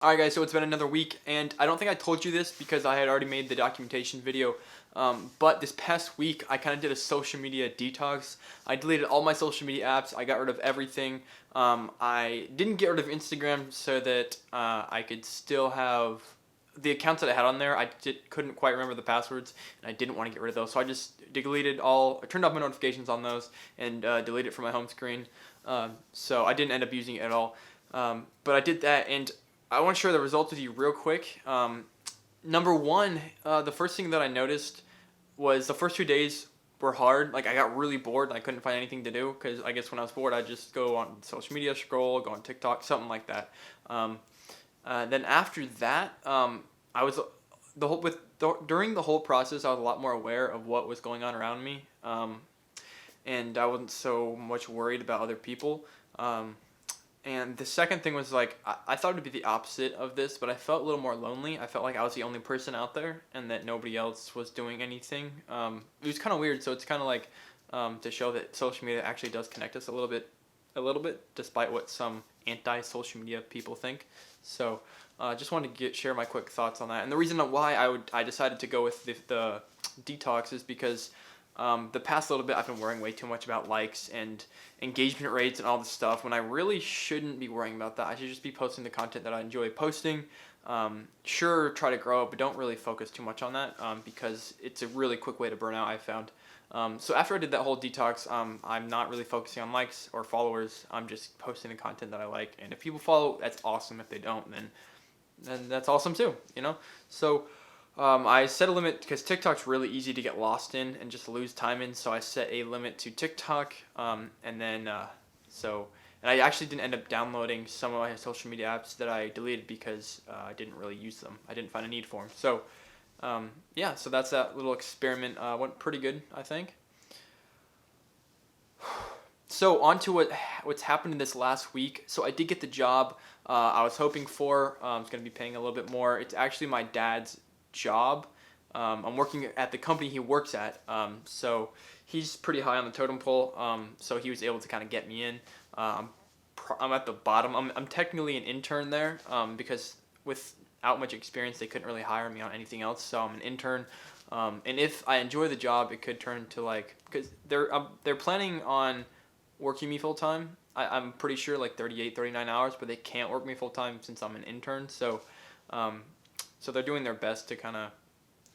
Alright guys, so it's been another week, and I don't think I told you this because I had already made the documentation video, but this past week I kind of did a social media detox. I deleted all my social media apps, I got rid of everything. I didn't get rid of Instagram so that I could still have the accounts that I had on there. Couldn't quite remember the passwords, and I didn't want to get rid of those, so I just deleted all, I turned off my notifications on those, and deleted it from my home screen. So I didn't end up using it at all, but I did that, and I want to share the results with you real quick. Number one, the first thing that I noticed was the first 2 days were hard. Like I got really bored and I couldn't find anything to do because I guess when I was bored I'd just go on social media, scroll, go on TikTok, something like that. Then after that, I was during the whole process I was a lot more aware of what was going on around me, and I wasn't so much worried about other people. And the second thing was like I thought it'd be the opposite of this, but I felt a little more lonely. I felt like I was the only person out there, and that nobody else was doing anything. It was kind of weird. So it's kind of like to show that social media actually does connect us a little bit, despite what some anti-social media people think. So just wanted to share my quick thoughts on that. And the reason why I decided to go with the detox is because the past little bit I've been worrying way too much about likes and engagement rates and all this stuff when I really shouldn't be worrying about that. I should just be posting the content that I enjoy posting. Sure, try to grow it, but don't really focus too much on that because it's a really quick way to burn out, I found. So after I did that whole detox, I'm not really focusing on likes or followers. I'm just posting the content that I like. And if people follow, that's awesome. If they don't, then that's awesome too, you know? So I set a limit because TikTok's really easy to get lost in and just lose time in. So I set a limit to TikTok, and then and I actually didn't end up downloading some of my social media apps that I deleted because I didn't really use them. I didn't find a need for them. So yeah, so that's that little experiment. Went pretty good, I think. So on to what's happened in this last week. So I did get the job I was hoping for. It's going to be paying a little bit more. It's actually my dad's job. I'm working at the company he works at, so he's pretty high on the totem pole. So he was able to kind of get me in. I'm at the bottom. I'm technically an intern there, because without much experience, they couldn't really hire me on anything else. So I'm an intern, and if I enjoy the job, it could turn to like because they're planning on working me full time. I'm pretty sure like 38, 39 hours, but they can't work me full time since I'm an intern. So so they're doing their best to kind of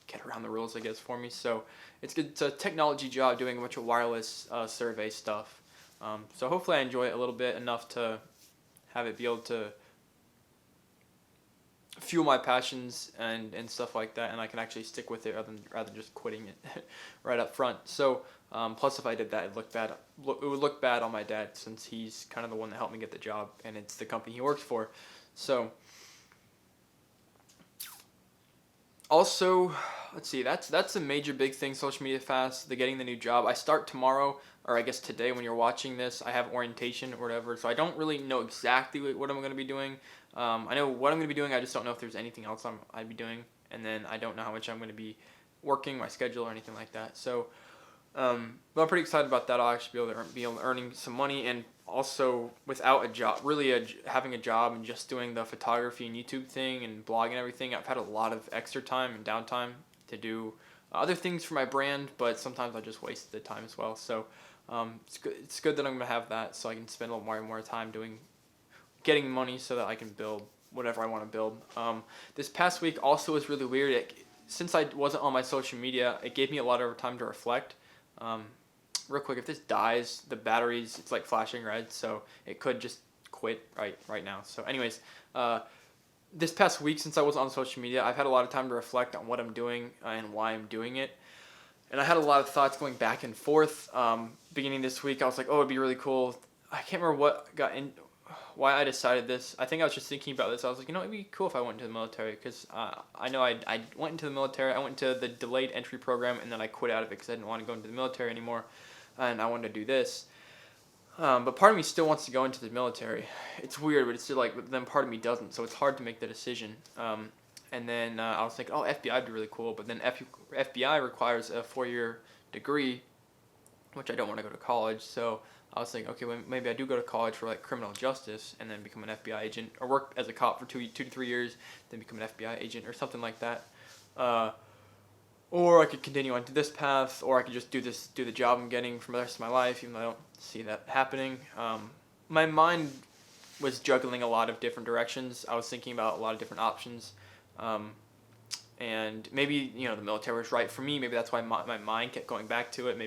get around the rules, I guess, for me. So it's good. It's a technology job doing a bunch of wireless survey stuff. So hopefully I enjoy it a little bit enough to have it be able to fuel my passions and stuff like that, and I can actually stick with it rather than just quitting it right up front. So plus if I did that, it would look bad on my dad since he's kind of the one that helped me get the job, and it's the company he works for. So also, let's see, that's a major big thing, social media fast, the getting the new job. I start tomorrow, or I guess today when you're watching this. I have orientation or whatever, so I don't really know exactly what I'm going to be doing. I know what I'm going to be doing, I just don't know if there's anything else I'd be doing, and then I don't know how much I'm going to be working, my schedule, or anything like that. So but I'm pretty excited about that. I'll actually be able to earning some money, and also without a job, really having a job and just doing the photography and YouTube thing and blogging and everything. I've had a lot of extra time and downtime to do other things for my brand, but sometimes I just waste the time as well. So it's good. It's good that I'm gonna have that, so I can spend a little more time getting money so that I can build whatever I want to build. This past week also was really weird. Since I wasn't on my social media, it gave me a lot of time to reflect. Real quick, if this dies, the batteries, it's like flashing red, so it could just quit right now. So anyways, this past week since I was on social media, I've had a lot of time to reflect on what I'm doing and why I'm doing it. And I had a lot of thoughts going back and forth. Beginning this week, I was like, oh, it'd be really cool. I can't remember why I decided this. I think I was just thinking about this. I was like, it'd be cool if I went into the military because I know I went into the military. I went into the delayed entry program, and then I quit out of it because I didn't want to go into the military anymore, and I wanted to do this. But part of me still wants to go into the military. It's weird, but it's still like, but then part of me doesn't, so it's hard to make the decision. And then I was thinking, oh, FBI would be really cool, but then FBI requires a 4-year degree, which I don't want to go to college, so I was thinking, okay, well, maybe I do go to college for like criminal justice and then become an FBI agent, or work as a cop for 2 to 3 years, then become an FBI agent or something like that. Uh, or I could continue on to this path, or I could just do the job I'm getting for the rest of my life, even though I don't see that happening. My mind was juggling a lot of different directions. I was thinking about a lot of different options. Um, and maybe the military was right for me. Maybe that's why my mind kept going back to it.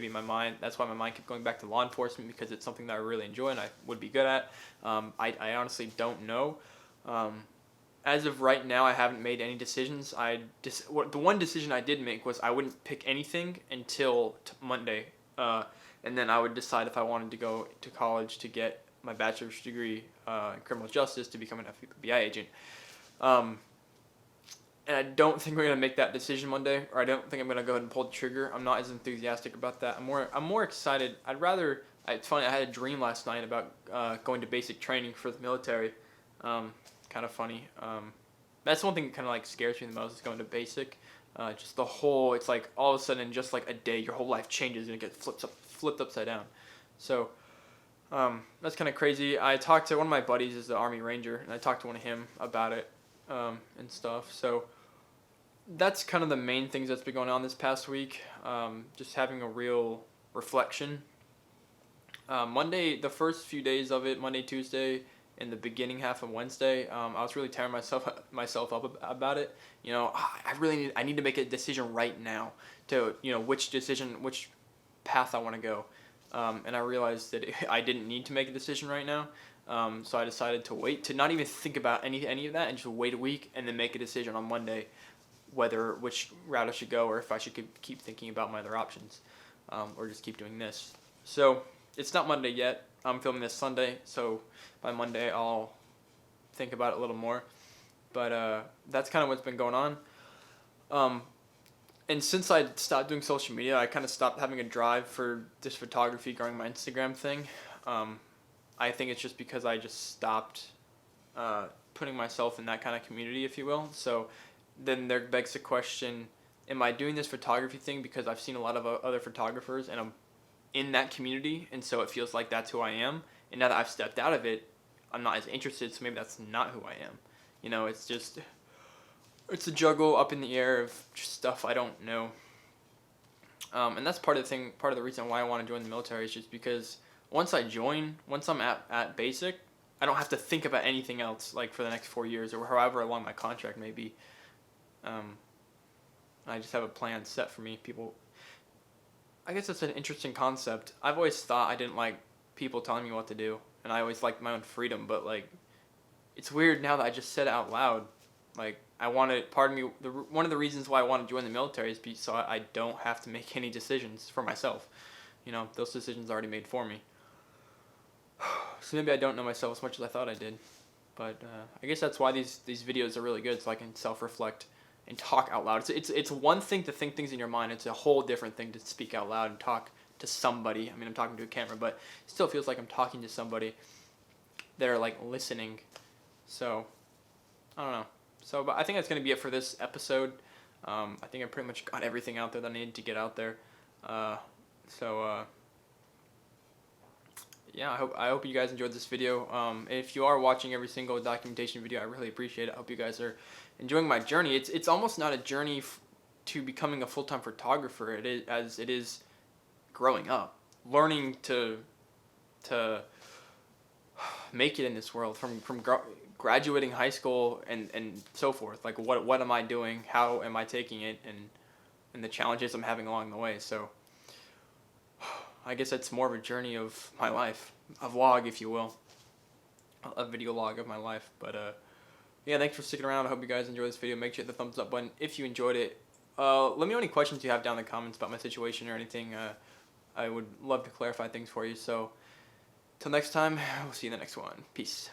That's why my mind kept going back to law enforcement, because it's something that I really enjoy and I would be good at. I honestly don't know. As of right now, I haven't made any decisions. The one decision I did make was I wouldn't pick anything until Monday, and then I would decide if I wanted to go to college to get my bachelor's degree in criminal justice to become an FBI agent. And I don't think we're gonna make that decision Monday, or I don't think I'm gonna go ahead and pull the trigger. I'm not as enthusiastic about that. I'm more excited. It's funny. I had a dream last night about going to basic training for the military. Kind of funny. That's one thing that kind of like scares me the most, is going to basic. Just the whole. It's like all of a sudden, in just like a day, your whole life changes and it gets flipped upside down. So that's kind of crazy. I talked to one of my buddies, is the Army Ranger, and I talked to one of him about it and stuff. So that's kind of the main things that's been going on this past week. Just having a real reflection. Monday, the first few days of it, Monday, Tuesday, and the beginning half of Wednesday, I was really tearing myself up about it. I need to make a decision right now to which path I want to go. And I realized that I didn't need to make a decision right now. So I decided to wait, to not even think about any of that, and just wait a week and then make a decision on Monday which route I should go, or if I should keep thinking about my other options, or just keep doing this. So it's not Monday yet. I'm filming this Sunday, so by Monday I'll think about it a little more. But that's kind of what's been going on. And since I stopped doing social media, I kind of stopped having a drive for this photography, growing my Instagram thing. I think it's just because I just stopped putting myself in that kind of community, if you will. So then there begs the question, am I doing this photography thing because I've seen a lot of other photographers and I'm in that community, and so it feels like that's who I am? And now that I've stepped out of it, I'm not as interested, so maybe that's not who I am. It's a juggle up in the air of just stuff I don't know. And that's part of the reason why I want to join the military, is just because once I'm at basic, I don't have to think about anything else, like for the next 4 years or however long my contract may be. I just have a plan set for me. I guess it's an interesting concept. I've always thought I didn't like people telling me what to do, and I always liked my own freedom, but like, it's weird now that I just said it out loud. Like, one of the reasons why I want to join the military is so I don't have to make any decisions for myself. Those decisions are already made for me. So maybe I don't know myself as much as I thought I did. But I guess that's why these videos are really good, so I can self-reflect and talk out loud. It's one thing to think things in your mind. It's a whole different thing to speak out loud and talk to somebody. I'm talking to a camera, but it still feels like I'm talking to somebody. They're like listening. So, I don't know. So, but I think that's going to be it for this episode. I think I pretty much got everything out there that I needed to get out there. Yeah, I hope you guys enjoyed this video. If you are watching every single documentation video, I really appreciate it. I hope you guys are enjoying my journey. It's almost not a journey to becoming a full-time photographer. It is growing up, learning to make it in this world, from graduating high school and so forth. Like, what am I doing? How am I taking it? And the challenges I'm having along the way. So I guess it's more of a journey of my life, a vlog, if you will, a video log of my life. But yeah, thanks for sticking around. I hope you guys enjoyed this video. Make sure you hit the thumbs up button if you enjoyed it. Let me know any questions you have down in the comments about my situation or anything. I would love to clarify things for you. So till next time, we'll see you in the next one. Peace.